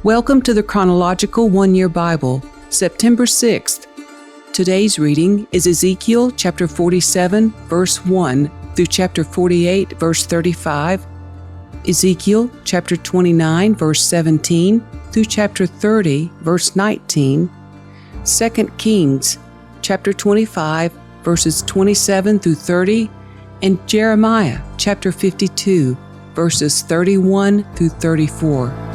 Welcome to the Chronological One-Year Bible, September 6th. Today's reading is Ezekiel chapter 47, verse 1 through chapter 48, verse 35, Ezekiel chapter 29, verse 17 through chapter 30, verse 19, 2 Kings chapter 25, verses 27 through 30, and Jeremiah chapter 52, verses 31 through 34.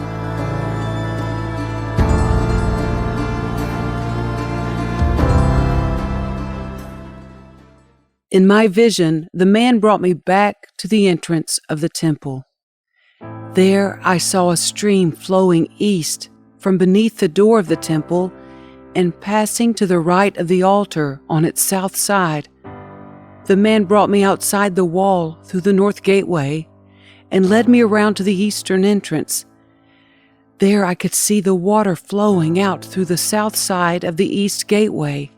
In my vision, the man brought me back to the entrance of the temple. There I saw a stream flowing east from beneath the door of the temple and passing to the right of the altar on its south side. The man brought me outside the wall through the north gateway and led me around to the eastern entrance. There I could see the water flowing out through the south side of the east gateway.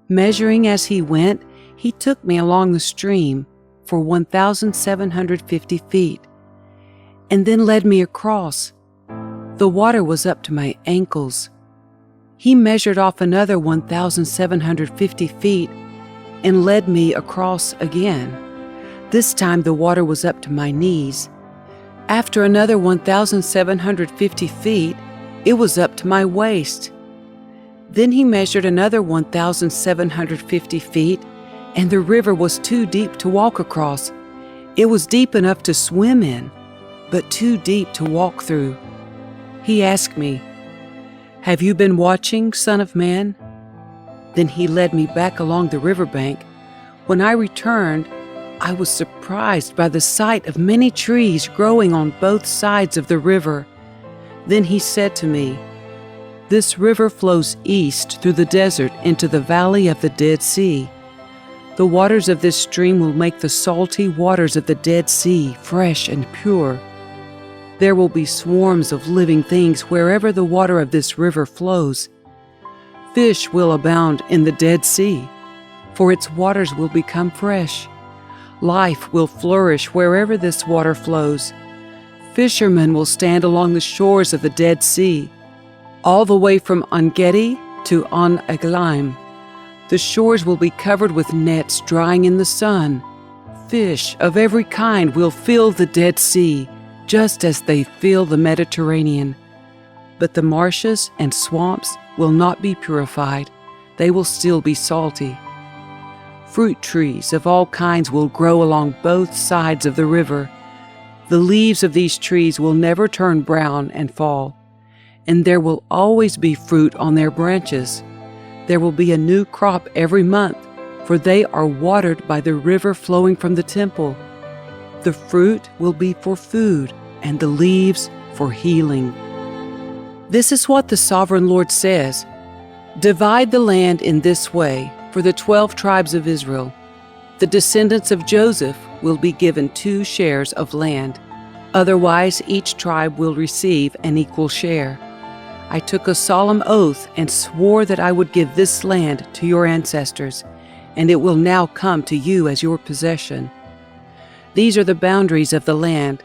Measuring as he went, he took me along the stream for 1,750 feet, and then led me across. The water was up to my ankles. He measured off another 1,750 feet and led me across again. This time the water was up to my knees. After another 1,750 feet, it was up to my waist. Then he measured another 1,750 feet, and the river was too deep to walk across. It was deep enough to swim in, but too deep to walk through. He asked me, "Have you been watching, Son of Man?" Then he led me back along the riverbank. When I returned, I was surprised by the sight of many trees growing on both sides of the river. Then he said to me, "This river flows east through the desert into the valley of the Dead Sea. The waters of this stream will make the salty waters of the Dead Sea fresh and pure. There will be swarms of living things wherever the water of this river flows. Fish will abound in the Dead Sea, for its waters will become fresh. Life will flourish wherever this water flows. Fishermen will stand along the shores of the Dead Sea, all the way from En-Gedi to En-Eglaim. The shores will be covered with nets drying in the sun. Fish of every kind will fill the Dead Sea, just as they fill the Mediterranean. But the marshes and swamps will not be purified. They will still be salty. Fruit trees of all kinds will grow along both sides of the river. The leaves of these trees will never turn brown and fall, and there will always be fruit on their branches. There will be a new crop every month, for they are watered by the river flowing from the temple. The fruit will be for food, and the leaves for healing." This is what the Sovereign Lord says: "Divide the land in this way for the 12 tribes of Israel. The descendants of Joseph will be given 2 shares of land. Otherwise, each tribe will receive an equal share. I took a solemn oath and swore that I would give this land to your ancestors, and it will now come to you as your possession. These are the boundaries of the land.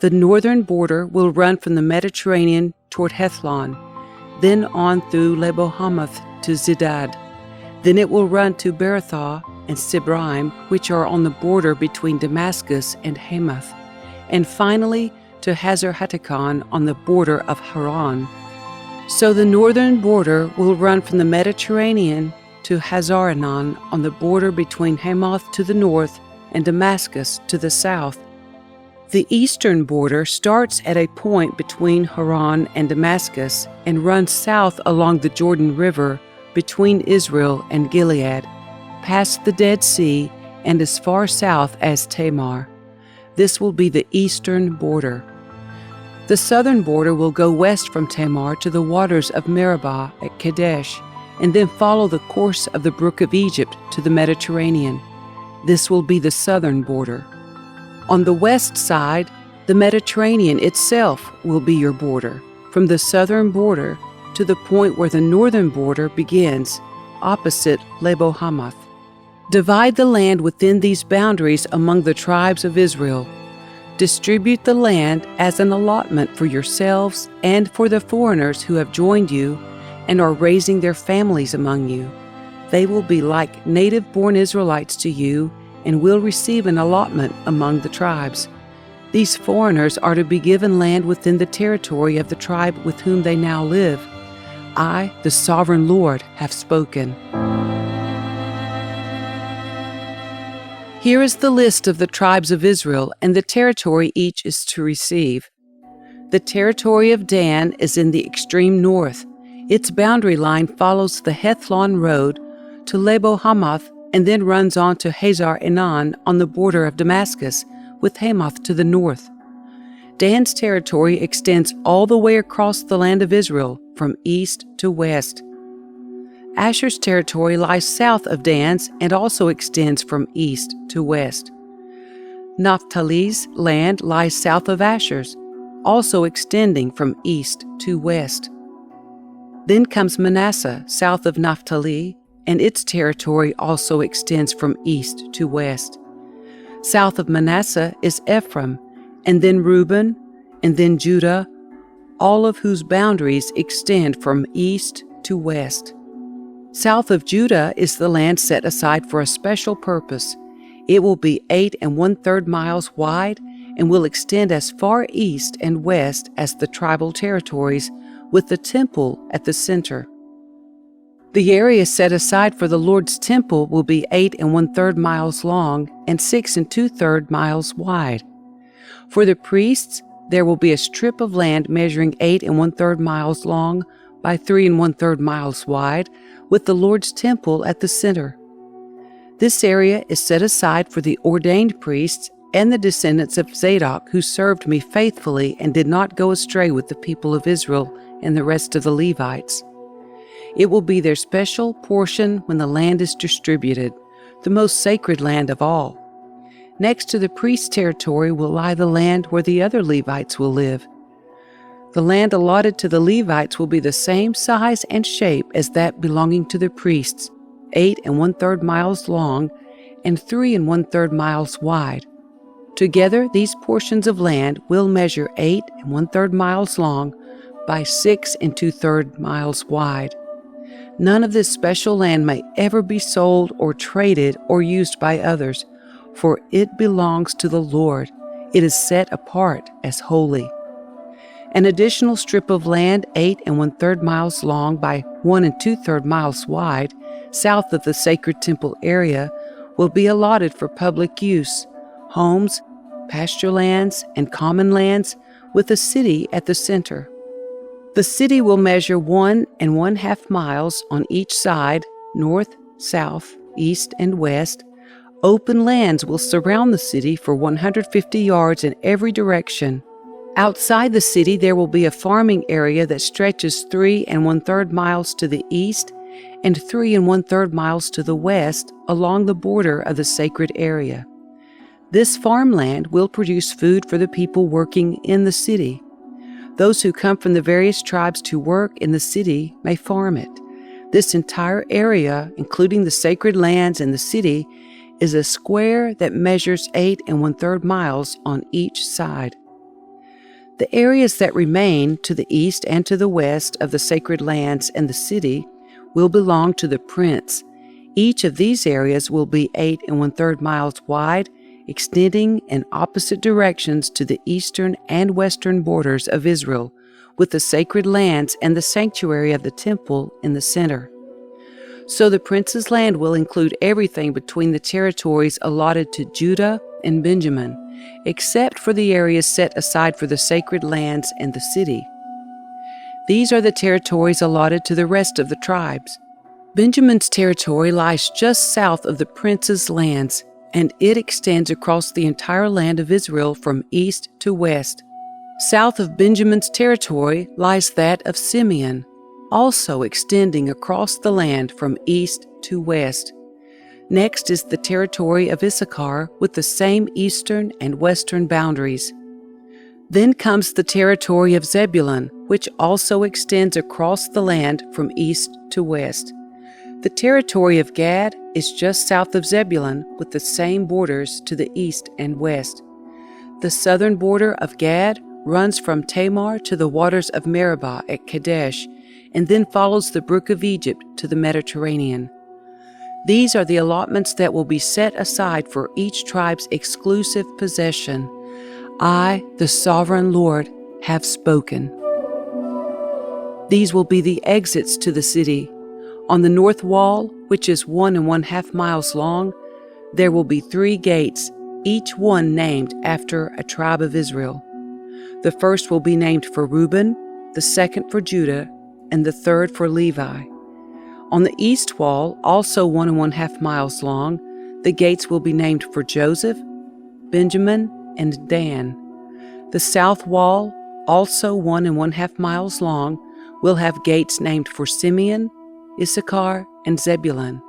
The northern border will run from the Mediterranean toward Hethlon, then on through Lebo-Hamath to Zidad. Then it will run to Berothah and Sibraim, which are on the border between Damascus and Hamath, and finally to Hazar-Hattikon on the border of Haran. So the northern border will run from the Mediterranean to Hazaranan on the border between Hamath to the north and Damascus to the south. The eastern border starts at a point between Haran and Damascus and runs south along the Jordan River between Israel and Gilead, past the Dead Sea and as far south as Tamar. This will be the eastern border. The southern border will go west from Tamar to the waters of Meribah at Kadesh, and then follow the course of the brook of Egypt to the Mediterranean. This will be the southern border. On the west side, the Mediterranean itself will be your border, from the southern border to the point where the northern border begins, opposite Lebo-Hamath. Divide the land within these boundaries among the tribes of Israel. Distribute the land as an allotment for yourselves and for the foreigners who have joined you and are raising their families among you. They will be like native-born Israelites to you and will receive an allotment among the tribes. These foreigners are to be given land within the territory of the tribe with whom they now live. I, the sovereign Lord, have spoken. Here is the list of the tribes of Israel and the territory each is to receive. The territory of Dan is in the extreme north. Its boundary line follows the Hethlon road to Lebo Hamath and then runs on to Hazar Enan on the border of Damascus, with Hamath to the north. Dan's territory extends all the way across the land of Israel, from east to west. Asher's territory lies south of Dan's and also extends from east to west. Naphtali's land lies south of Asher's, also extending from east to west. Then comes Manasseh, south of Naphtali, and its territory also extends from east to west. South of Manasseh is Ephraim, and then Reuben, and then Judah, all of whose boundaries extend from east to west. South of Judah is the land set aside for a special purpose. It will be 8 1/3 miles wide and will extend as far east and west as the tribal territories, with the temple at the center. The area set aside for the Lord's temple will be 8 1/3 miles long and 6 2/3 miles wide. For the priests, there will be a strip of land measuring 8 1/3 miles long by 3 1/3 miles wide, with the Lord's temple at the center. This area is set aside for the ordained priests and the descendants of Zadok who served me faithfully and did not go astray with the people of Israel and the rest of the Levites. It will be their special portion when the land is distributed, the most sacred land of all. Next to the priest's territory will lie the land where the other Levites will live. The land allotted to the Levites will be the same size and shape as that belonging to the priests, 8 1/3 miles long and 3 1/3 miles wide. Together, these portions of land will measure 8 1/3 miles long by 6 2/3 miles wide. None of this special land may ever be sold or traded or used by others, for it belongs to the Lord. It is set apart as holy. An additional strip of land 8 1/3 miles long by 1 2/3 miles wide, south of the sacred temple area, will be allotted for public use, homes, pasture lands, and common lands, with a city at the center. The city will measure 1 1/2 miles on each side, north, south, east, and west. Open lands will surround the city for 150 yards in every direction. Outside the city, there will be a farming area that stretches 3 1/3 miles to the east and 3 1/3 miles to the west along the border of the sacred area. This farmland will produce food for the people working in the city. Those who come from the various tribes to work in the city may farm it. This entire area, including the sacred lands and the city, is a square that measures 8 1/3 miles on each side. The areas that remain to the east and to the west of the sacred lands and the city will belong to the prince. Each of these areas will be 8 1/3 miles wide, extending in opposite directions to the eastern and western borders of Israel, with the sacred lands and the sanctuary of the temple in the center. So the prince's land will include everything between the territories allotted to Judah and Benjamin, except for the areas set aside for the sacred lands and the city. These are the territories allotted to the rest of the tribes. Benjamin's territory lies just south of the prince's lands, and it extends across the entire land of Israel from east to west. South of Benjamin's territory lies that of Simeon, also extending across the land from east to west. Next is the territory of Issachar with the same eastern and western boundaries. Then comes the territory of Zebulun, which also extends across the land from east to west. The territory of Gad is just south of Zebulun with the same borders to the east and west. The southern border of Gad runs from Tamar to the waters of Meribah at Kadesh, and then follows the brook of Egypt to the Mediterranean. These are the allotments that will be set aside for each tribe's exclusive possession. I, the sovereign Lord, have spoken. These will be the exits to the city. On the north wall, which is 1½ miles long, there will be 3 gates, each one named after a tribe of Israel. The first will be named for Reuben, the second for Judah, and the third for Levi. On the east wall, also 1½ miles long, the gates will be named for Joseph, Benjamin, and Dan. The south wall, also 1½ miles long, will have gates named for Simeon, Issachar, and Zebulun.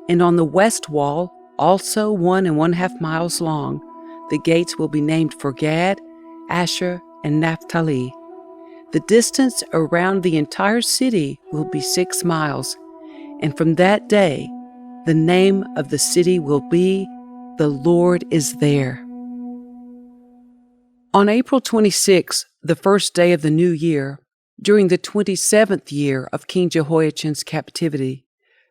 And on the west wall, also 1½ miles long, the gates will be named for Gad, Asher, and Naphtali. The distance around the entire city will be 6 miles, and from that day, the name of the city will be, "The Lord is there." On April 26, the first day of the new year, during the 27th year of King Jehoiachin's captivity,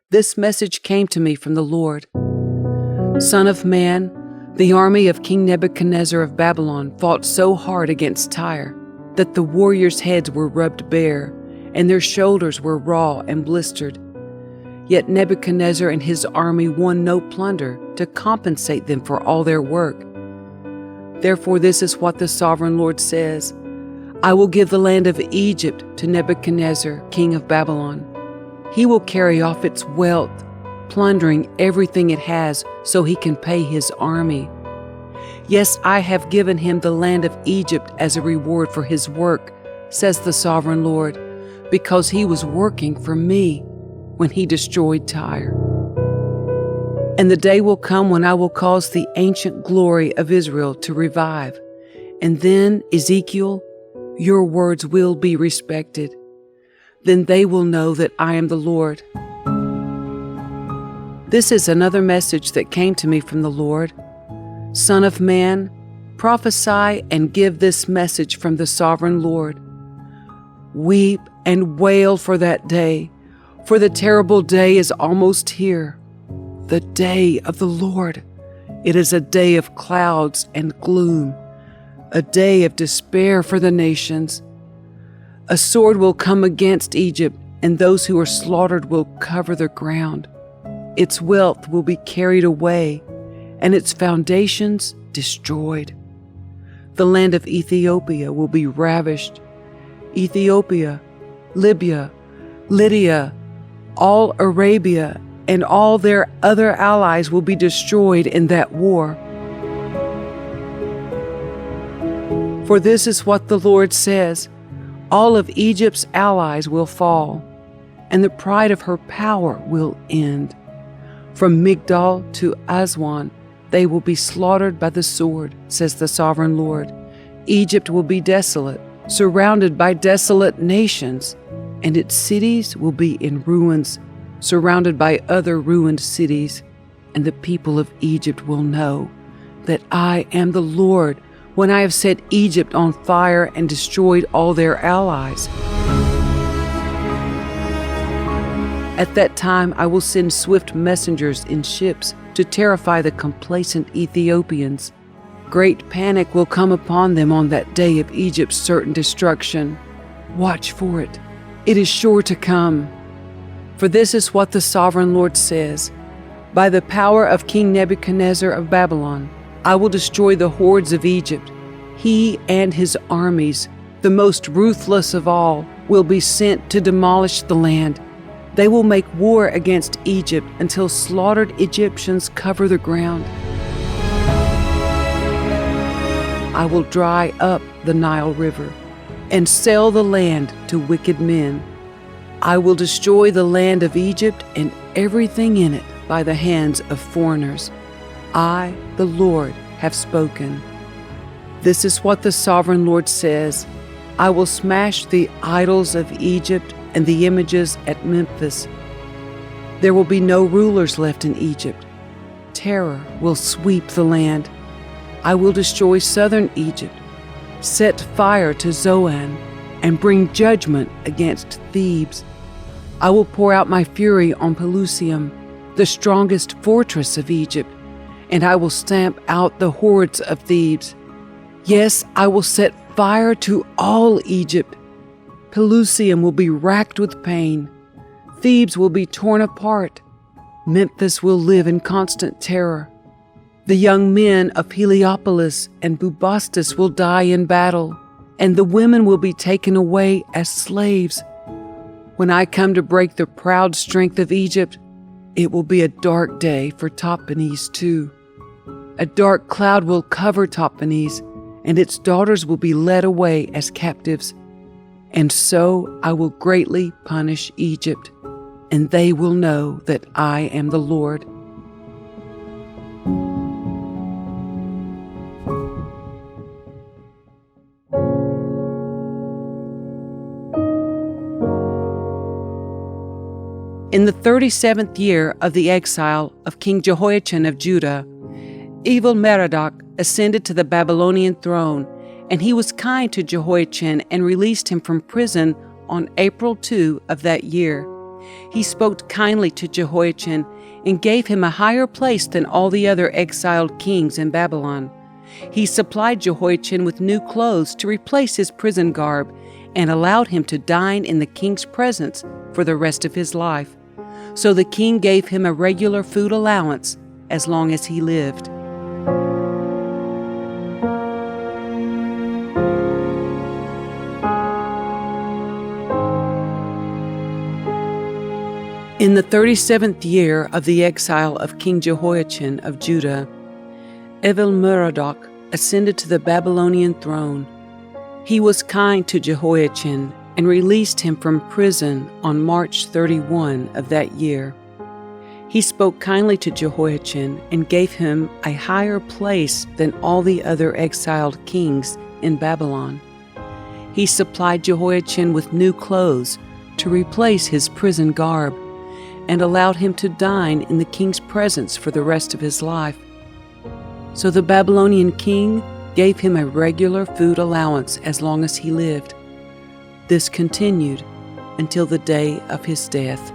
this message came to me from the Lord. Son of man, the army of King Nebuchadnezzar of Babylon fought so hard against Tyre that the warriors' heads were rubbed bare, and their shoulders were raw and blistered. Yet Nebuchadnezzar and his army won no plunder to compensate them for all their work. Therefore, this is what the sovereign Lord says: I will give the land of Egypt to Nebuchadnezzar, king of Babylon. He will carry off its wealth, plundering everything it has so he can pay his army. Yes, I have given him the land of Egypt as a reward for his work, says the sovereign Lord, because he was working for me when he destroyed Tyre. And the day will come when I will cause the ancient glory of Israel to revive. And then, Ezekiel, your words will be respected. Then they will know that I am the Lord. This is another message that came to me from the Lord. Son of man, prophesy and give this message from the sovereign Lord. Weep and wail for that day, for the terrible day is almost here. The day of the Lord. It is a day of clouds and gloom, a day of despair for the nations. A sword will come against Egypt, and those who are slaughtered will cover the ground. Its wealth will be carried away, and its foundations destroyed. The land of Ethiopia will be ravished. Ethiopia, Libya, Lydia, all Arabia, and all their other allies will be destroyed in that war. For this is what the Lord says: all of Egypt's allies will fall, and the pride of her power will end. From Migdol to Aswan, they will be slaughtered by the sword, says the sovereign Lord. Egypt will be desolate, surrounded by desolate nations, and its cities will be in ruins, surrounded by other ruined cities. And the people of Egypt will know that I am the Lord when I have set Egypt on fire and destroyed all their allies. At that time I will send swift messengers in ships to terrify the complacent Ethiopians. Great panic will come upon them on that day of Egypt's certain destruction. Watch for it. It is sure to come. For this is what the sovereign Lord says: by the power of King Nebuchadnezzar of Babylon, I will destroy the hordes of Egypt. He and his armies, the most ruthless of all, will be sent to demolish the land. They will make war against Egypt until slaughtered Egyptians cover the ground. I will dry up the Nile River and sell the land to wicked men. I will destroy the land of Egypt and everything in it by the hands of foreigners. I, the Lord, have spoken. This is what the sovereign Lord says: I will smash the idols of Egypt and the images at Memphis. There will be no rulers left in Egypt. Terror will sweep the land. I will destroy southern Egypt, set fire to Zoan, and bring judgment against Thebes. I will pour out my fury on Pelusium, the strongest fortress of Egypt, and I will stamp out the hordes of Thebes. Yes, I will set fire to all Egypt. Pelusium will be racked with pain. Thebes will be torn apart. Memphis will live in constant terror. The young men of Heliopolis and Bubastis will die in battle, and the women will be taken away as slaves. When I come to break the proud strength of Egypt, it will be a dark day for Tahpanhes too. A dark cloud will cover Tahpanhes, and its daughters will be led away as captives. And so I will greatly punish Egypt, and they will know that I am the Lord. In the 37th year of the exile of King Jehoiachin of Judah, evil Merodach ascended to the Babylonian throne, and he was kind to Jehoiachin and released him from prison on April 2 of that year. He spoke kindly to Jehoiachin and gave him a higher place than all the other exiled kings in Babylon. He supplied Jehoiachin with new clothes to replace his prison garb and allowed him to dine in the king's presence for the rest of his life. So the king gave him a regular food allowance as long as he lived. In the 37th year of the exile of King Jehoiachin of Judah, Evil-Merodach ascended to the Babylonian throne. He was kind to Jehoiachin and released him from prison on March 31 of that year. He spoke kindly to Jehoiachin and gave him a higher place than all the other exiled kings in Babylon. He supplied Jehoiachin with new clothes to replace his prison garb, and allowed him to dine in the king's presence for the rest of his life. So the Babylonian king gave him a regular food allowance as long as he lived. This continued until the day of his death.